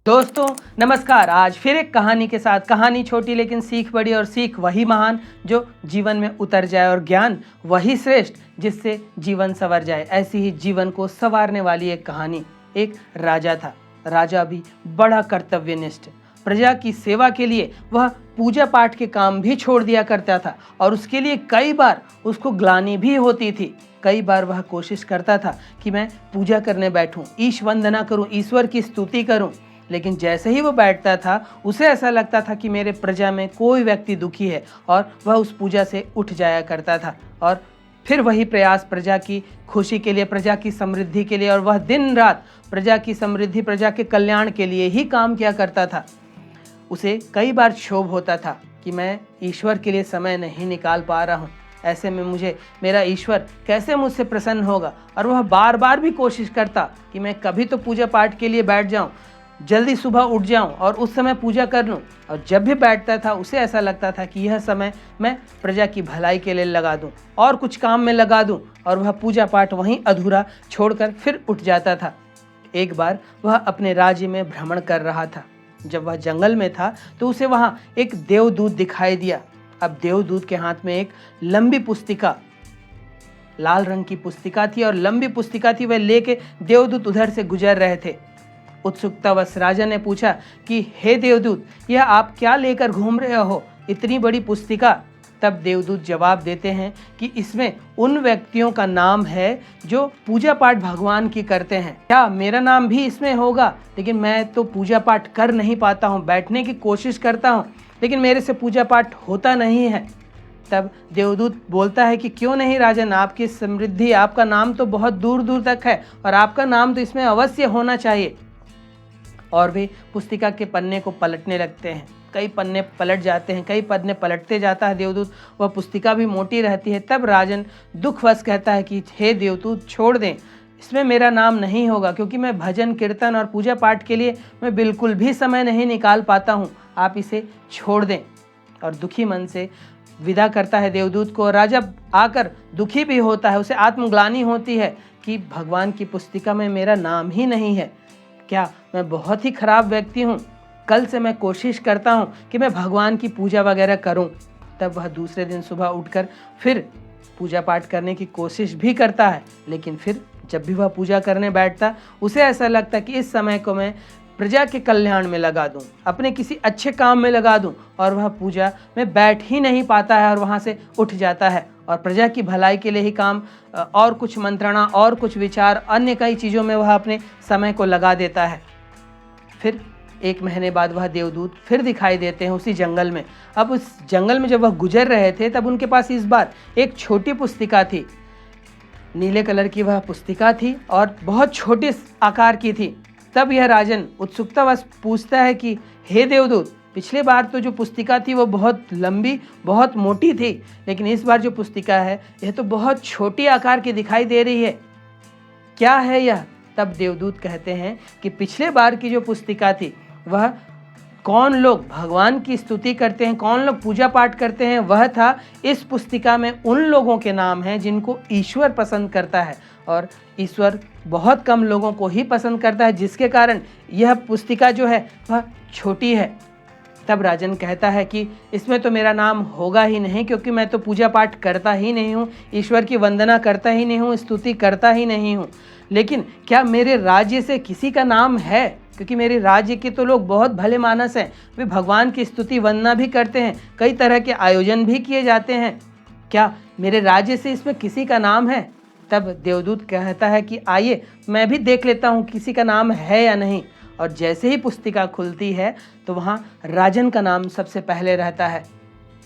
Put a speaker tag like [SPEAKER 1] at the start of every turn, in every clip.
[SPEAKER 1] दोस्तों नमस्कार। आज फिर एक कहानी के साथ, कहानी छोटी लेकिन सीख बड़ी और सीख वही महान जो जीवन में उतर जाए और ज्ञान वही श्रेष्ठ जिससे जीवन संवर जाए। ऐसी ही जीवन को संवारने वाली एक कहानी। एक राजा था। राजा भी बड़ा कर्तव्यनिष्ठ, प्रजा की सेवा के लिए वह पूजा पाठ के काम भी छोड़ दिया करता था और उसके लिए कई बार उसको ग्लानि भी होती थी। कई बार वह कोशिश करता था कि मैं पूजा करने बैठूं, ईश वंदना करूं, ईश्वर की स्तुति करूं, लेकिन जैसे ही वो बैठता था उसे ऐसा लगता था कि मेरे प्रजा में कोई व्यक्ति दुखी है और वह उस पूजा से उठ जाया करता था और फिर वही प्रयास प्रजा की खुशी के लिए, प्रजा की समृद्धि के लिए, और वह दिन रात प्रजा की समृद्धि, प्रजा के कल्याण के लिए ही काम किया करता था। उसे कई बार क्षोभ होता था कि मैं ईश्वर के लिए समय नहीं निकाल पा रहा हूँ, ऐसे में मुझे मेरा ईश्वर कैसे मुझसे प्रसन्न होगा। और वह बार बार भी कोशिश करता कि मैं कभी तो पूजा पाठ के लिए बैठ जाऊं, जल्दी सुबह उठ जाऊं और उस समय पूजा कर लूं। और जब भी बैठता था उसे ऐसा लगता था कि यह समय मैं प्रजा की भलाई के लिए लगा दूं और कुछ काम में लगा दूं, और वह पूजा पाठ वहीं अधूरा छोड़कर फिर उठ जाता था। एक बार वह अपने राज्य में भ्रमण कर रहा था। जब वह जंगल में था तो उसे वहाँ एक देवदूत दिखाई दिया। अब देवदूत के हाथ में एक लंबी पुस्तिका, लाल रंग की पुस्तिका थी और लंबी पुस्तिका थी। वह लेके देवदूत उधर से गुजर रहे थे। उत्सुकतावश राजा ने पूछा कि हे देवदूत, यह आप क्या लेकर घूम रहे हो, इतनी बड़ी पुस्तिका? तब देवदूत जवाब देते हैं कि इसमें उन व्यक्तियों का नाम है जो पूजा पाठ भगवान की करते हैं। क्या मेरा नाम भी इसमें होगा? लेकिन मैं तो पूजा पाठ कर नहीं पाता हूँ, बैठने की कोशिश करता हूँ लेकिन मेरे से पूजा पाठ होता नहीं है। तब देवदूत बोलता है कि क्यों नहीं राजन, आपकी समृद्धि, आपका नाम तो बहुत दूर दूर तक है और आपका नाम तो इसमें अवश्य होना चाहिए। और वे पुस्तिका के पन्ने को पलटने लगते हैं। कई पन्ने पलट जाते हैं, कई पन्ने पलटते जाता है देवदूत। वह पुस्तिका भी मोटी रहती है। तब राजन दुखवश कहता है कि हे देवदूत, छोड़ दें, इसमें मेरा नाम नहीं होगा क्योंकि मैं भजन कीर्तन और पूजा पाठ के लिए मैं बिल्कुल भी समय नहीं निकाल पाता हूँ, आप इसे छोड़ दें। और दुखी मन से विदा करता है देवदूत को। राजा आकर दुखी भी होता है, उसे आत्मग्लानि होती है कि भगवान की पुस्तिका में मेरा नाम ही नहीं है। क्या मैं बहुत ही खराब व्यक्ति हूँ? कल से मैं कोशिश करता हूँ कि मैं भगवान की पूजा वगैरह करूँ। तब वह दूसरे दिन सुबह उठकर फिर पूजा पाठ करने की कोशिश भी करता है, लेकिन फिर जब भी वह पूजा करने बैठता उसे ऐसा लगता कि इस समय को मैं प्रजा के कल्याण में लगा दूं, अपने किसी अच्छे काम में लगा दूं, और वह पूजा में बैठ ही नहीं पाता है और वहाँ से उठ जाता है और प्रजा की भलाई के लिए ही काम, और कुछ मंत्रणा और कुछ विचार, अन्य कई चीज़ों में वह अपने समय को लगा देता है। फिर 1 महीने बाद वह देवदूत फिर दिखाई देते हैं उसी जंगल में। अब उस जंगल में जब वह गुजर रहे थे तब उनके पास इस बार एक छोटी पुस्तिका थी। नीले कलर की वह पुस्तिका थी और बहुत छोटे आकार की थी। तब यह राजन उत्सुकतावश पूछता है कि हे देवदूत, पिछले बार तो जो पुस्तिका थी वो बहुत लंबी, बहुत मोटी थी, लेकिन इस बार जो पुस्तिका है यह तो बहुत छोटी आकार की दिखाई दे रही है, क्या है यह? तब देवदूत कहते हैं कि पिछले बार की जो पुस्तिका थी वह कौन लोग भगवान की स्तुति करते हैं, कौन लोग पूजा पाठ करते हैं, वह था। इस पुस्तिका में उन लोगों के नाम हैं जिनको ईश्वर पसंद करता है और ईश्वर बहुत कम लोगों को ही पसंद करता है, जिसके कारण यह पुस्तिका जो है वह छोटी है। तब राजन कहता है कि इसमें तो मेरा नाम होगा ही नहीं क्योंकि मैं तो पूजा पाठ करता ही नहीं हूँ, ईश्वर की वंदना करता ही नहीं हूँ, स्तुति करता ही नहीं हूँ। लेकिन क्या मेरे राज्य से किसी का नाम है? क्योंकि मेरे राज्य के तो लोग बहुत भले मानस हैं, वे भगवान की स्तुति वंदना भी करते हैं, कई तरह के आयोजन भी किए जाते हैं। क्या मेरे राज्य से इसमें किसी का नाम है? तब देवदूत कहता है कि आइए मैं भी देख लेता हूँ किसी का नाम है या नहीं। और जैसे ही पुस्तिका खुलती है तो वहाँ राजन का नाम सबसे पहले रहता है।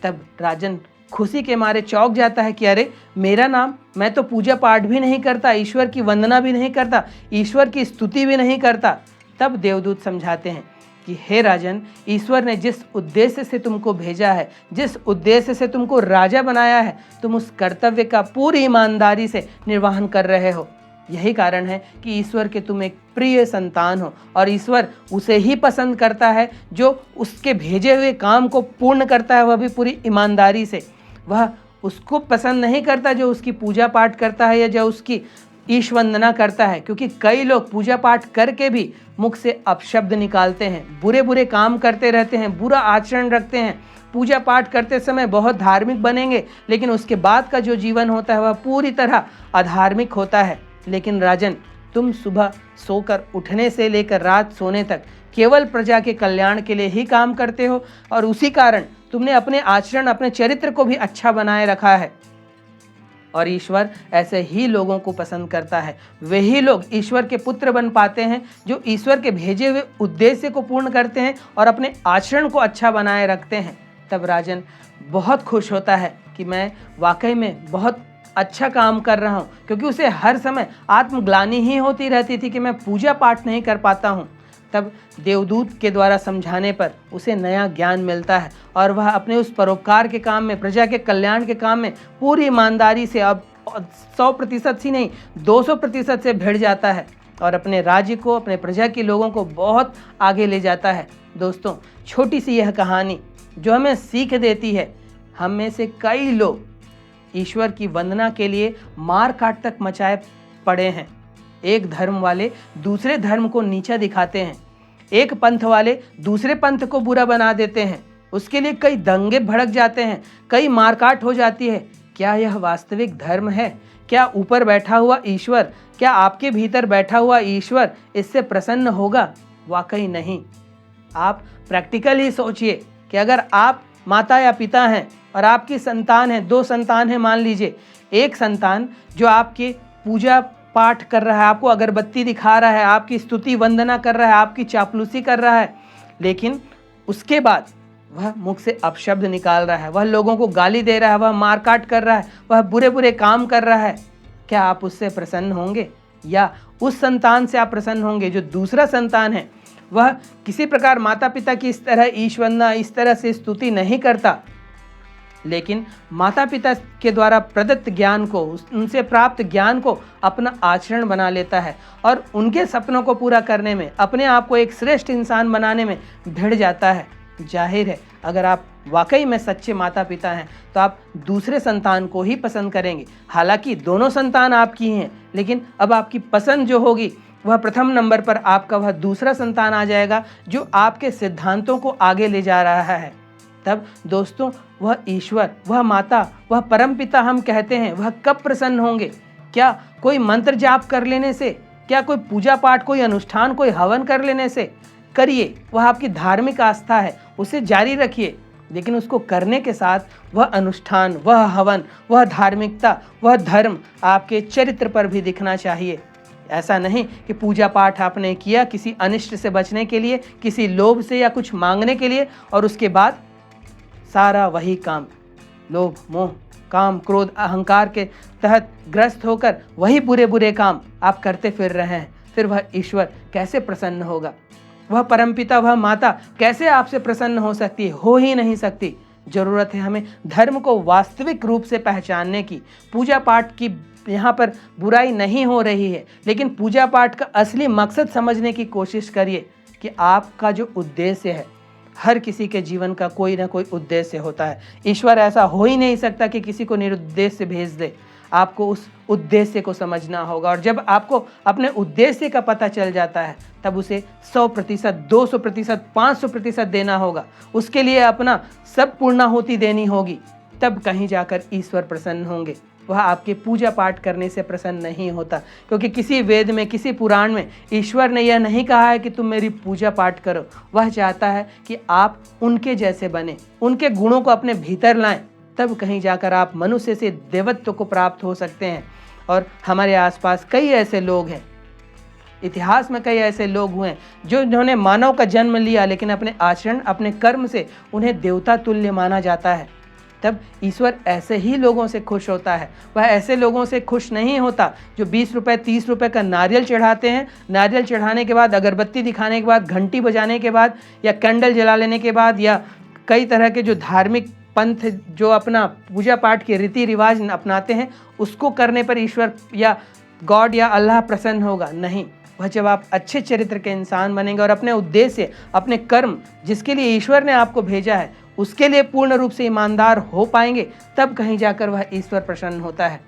[SPEAKER 1] तब राजन खुशी के मारे चौंक जाता है कि अरे, मेरा नाम, मैं तो पूजा पाठ भी नहीं करता, ईश्वर की वंदना भी नहीं करता, ईश्वर की स्तुति भी नहीं करता। तब देवदूत समझाते हैं कि हे राजन, ईश्वर ने जिस उद्देश्य से तुमको भेजा है, जिस उद्देश्य से तुमको राजा बनाया है, तुम उस कर्तव्य का पूरी ईमानदारी से निर्वहन कर रहे हो। यही कारण है कि ईश्वर के तुम एक प्रिय संतान हो और ईश्वर उसे ही पसंद करता है जो उसके भेजे हुए काम को पूर्ण करता है, वह भी पूरी ईमानदारी से। वह उसको पसंद नहीं करता जो उसकी पूजा पाठ करता है या जो उसकी ईश वंदना करता है, क्योंकि कई लोग पूजा पाठ करके भी मुख से अपशब्द निकालते हैं, बुरे बुरे काम करते रहते हैं, बुरा आचरण रखते हैं। पूजा पाठ करते समय बहुत धार्मिक बनेंगे, लेकिन उसके बाद का जो जीवन होता है वह पूरी तरह अधार्मिक होता है। लेकिन राजन, तुम सुबह सोकर उठने से लेकर रात सोने तक केवल प्रजा के कल्याण के लिए ही काम करते हो, और उसी कारण तुमने अपने आचरण, अपने चरित्र को भी अच्छा बनाए रखा है। और ईश्वर ऐसे ही लोगों को पसंद करता है। वही लोग ईश्वर के पुत्र बन पाते हैं जो ईश्वर के भेजे हुए उद्देश्य को पूर्ण करते हैं और अपने आचरण को अच्छा बनाए रखते हैं। तब राजन बहुत खुश होता है कि मैं वाकई में बहुत अच्छा काम कर रहा हूँ, क्योंकि उसे हर समय आत्मग्लानि ही होती रहती थी कि मैं पूजा पाठ नहीं कर पाता हूँ। तब देवदूत के द्वारा समझाने पर उसे नया ज्ञान मिलता है और वह अपने उस परोपकार के काम में, प्रजा के कल्याण के काम में पूरी ईमानदारी से अब 100% ही नहीं 200% से भिड़ जाता है और अपने राज्य को, अपने प्रजा के लोगों को बहुत आगे ले जाता है। दोस्तों, छोटी सी यह कहानी जो हमें सीख देती है, हम में से कई लोग ईश्वर की वंदना के लिए मार काट तक मचाए पड़े हैं। एक धर्म वाले दूसरे धर्म को नीचा दिखाते हैं, एक पंथ वाले दूसरे पंथ को बुरा बना देते हैं, उसके लिए कई दंगे भड़क जाते हैं, कई मारकाट हो जाती है। क्या यह वास्तविक धर्म है? क्या ऊपर बैठा हुआ ईश्वर, क्या आपके भीतर बैठा हुआ ईश्वर इससे प्रसन्न होगा? वाकई नहीं। आप प्रैक्टिकल ही सोचिए कि अगर आप माता या पिता हैं और आपकी संतान है, 2 संतान है मान लीजिए, एक संतान जो आपकी पूजा पाठ कर रहा है, आपको अगरबत्ती दिखा रहा है, आपकी स्तुति वंदना कर रहा है, आपकी चापलूसी कर रहा है, लेकिन उसके बाद वह मुख से अपशब्द निकाल रहा है, वह लोगों को गाली दे रहा है, वह मारकाट कर रहा है, वह बुरे बुरे काम कर रहा है। क्या आप उससे प्रसन्न होंगे? या उस संतान से आप प्रसन्न होंगे जो दूसरा संतान है, वह किसी प्रकार माता पिता की इस तरह ईश वंदना, इस तरह से स्तुति नहीं करता, लेकिन माता पिता के द्वारा प्रदत्त ज्ञान को, उनसे प्राप्त ज्ञान को अपना आचरण बना लेता है और उनके सपनों को पूरा करने में, अपने आप को एक श्रेष्ठ इंसान बनाने में भिड़ जाता है। जाहिर है, अगर आप वाकई में सच्चे माता पिता हैं तो आप दूसरे संतान को ही पसंद करेंगे। हालांकि दोनों संतान आपकी हैं, लेकिन अब आपकी पसंद जो होगी वह प्रथम नंबर पर आपका वह दूसरा संतान आ जाएगा जो आपके सिद्धांतों को आगे ले जा रहा है। तब दोस्तों, वह ईश्वर, वह माता, वह परमपिता हम कहते हैं, वह कब प्रसन्न होंगे? क्या कोई मंत्र जाप कर लेने से? क्या कोई पूजा पाठ, कोई अनुष्ठान, कोई हवन कर लेने से? करिए, वह आपकी धार्मिक आस्था है, उसे जारी रखिए, लेकिन उसको करने के साथ वह अनुष्ठान, वह हवन, वह धार्मिकता, वह धर्म आपके चरित्र पर भी दिखना चाहिए। ऐसा नहीं कि पूजा पाठ आपने किया किसी अनिष्ट से बचने के लिए, किसी लोभ से या कुछ मांगने के लिए, और उसके बाद सारा वही काम, लोभ, मोह, काम, क्रोध, अहंकार के तहत ग्रस्त होकर वही बुरे बुरे काम आप करते फिर रहे हैं। फिर वह ईश्वर कैसे प्रसन्न होगा? वह परमपिता, वह माता कैसे आपसे प्रसन्न हो सकती है? हो ही नहीं सकती। जरूरत है हमें धर्म को वास्तविक रूप से पहचानने की। पूजा पाठ की यहाँ पर बुराई नहीं हो रही है, लेकिन पूजा पाठ का असली मकसद समझने की कोशिश करिए कि आपका जो उद्देश्य है, हर किसी के जीवन का कोई ना कोई उद्देश्य होता है। ईश्वर ऐसा हो ही नहीं सकता कि किसी को निरुद्देश्य भेज दे। आपको उस उद्देश्य को समझना होगा, और जब आपको अपने उद्देश्य का पता चल जाता है तब उसे 100%, 200%, 500% देना होगा। उसके लिए अपना सब पूर्णाहुति देनी होगी। तब कहीं जाकर ईश्वर प्रसन्न होंगे। वह आपके पूजा पाठ करने से प्रसन्न नहीं होता, क्योंकि किसी वेद में, किसी पुराण में ईश्वर ने यह नहीं कहा है कि तुम मेरी पूजा पाठ करो। वह चाहता है कि आप उनके जैसे बने, उनके गुणों को अपने भीतर लाएं, तब कहीं जाकर आप मनुष्य से देवत्व को प्राप्त हो सकते हैं। और हमारे आसपास कई ऐसे लोग हैं, इतिहास में कई ऐसे लोग हुए जिन्होंने मानव का जन्म लिया, लेकिन अपने आचरण, अपने कर्म से उन्हें देवता तुल्य माना जाता है। तब ईश्वर ऐसे ही लोगों से खुश होता है। वह ऐसे लोगों से खुश नहीं होता जो 20 रुपए, 30 रुपए का नारियल चढ़ाते हैं। नारियल चढ़ाने के बाद, अगरबत्ती दिखाने के बाद, घंटी बजाने के बाद, या कैंडल जला लेने के बाद, या कई तरह के जो धार्मिक पंथ जो अपना पूजा पाठ के रीति रिवाज अपनाते हैं, उसको करने पर ईश्वर या गॉड या अल्लाह प्रसन्न होगा? नहीं। वह जब आप अच्छे चरित्र के इंसान बनेंगे और अपने उद्देश्य, अपने कर्म, जिसके लिए ईश्वर ने आपको भेजा है, उसके लिए पूर्ण रूप से ईमानदार हो पाएंगे, तब कहीं जाकर वह ईश्वर प्रसन्न होता है।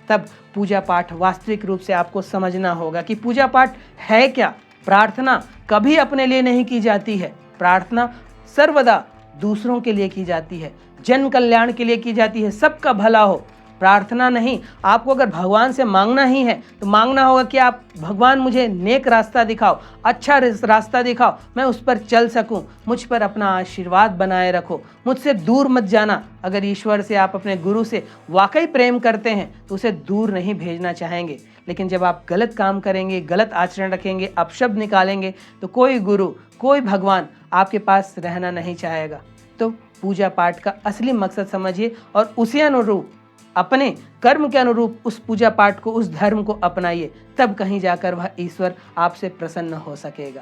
[SPEAKER 1] तब पूजा पाठ वास्तविक रूप से आपको समझना होगा कि पूजा पाठ है क्या। प्रार्थना कभी अपने लिए नहीं की जाती है, प्रार्थना सर्वदा दूसरों के लिए की जाती है, जन कल्याण के लिए की जाती है, सबका भला हो। प्रार्थना नहीं, आपको अगर भगवान से मांगना ही है तो मांगना होगा कि आप भगवान मुझे नेक रास्ता दिखाओ, अच्छा रास्ता दिखाओ, मैं उस पर चल सकूं, मुझ पर अपना आशीर्वाद बनाए रखो, मुझसे दूर मत जाना। अगर ईश्वर से, आप अपने गुरु से वाकई प्रेम करते हैं तो उसे दूर नहीं भेजना चाहेंगे। लेकिन जब आप गलत काम करेंगे, गलत आचरण रखेंगे, अपशब्द निकालेंगे तो कोई गुरु, कोई भगवान आपके पास रहना नहीं चाहेगा। तो पूजा पाठ का असली मकसद समझिए और उसी अनुरूप, अपने कर्म के अनुरूप उस पूजा पाठ को, उस धर्म को अपनाइए, तब कहीं जाकर वह ईश्वर आपसे प्रसन्न हो सकेगा।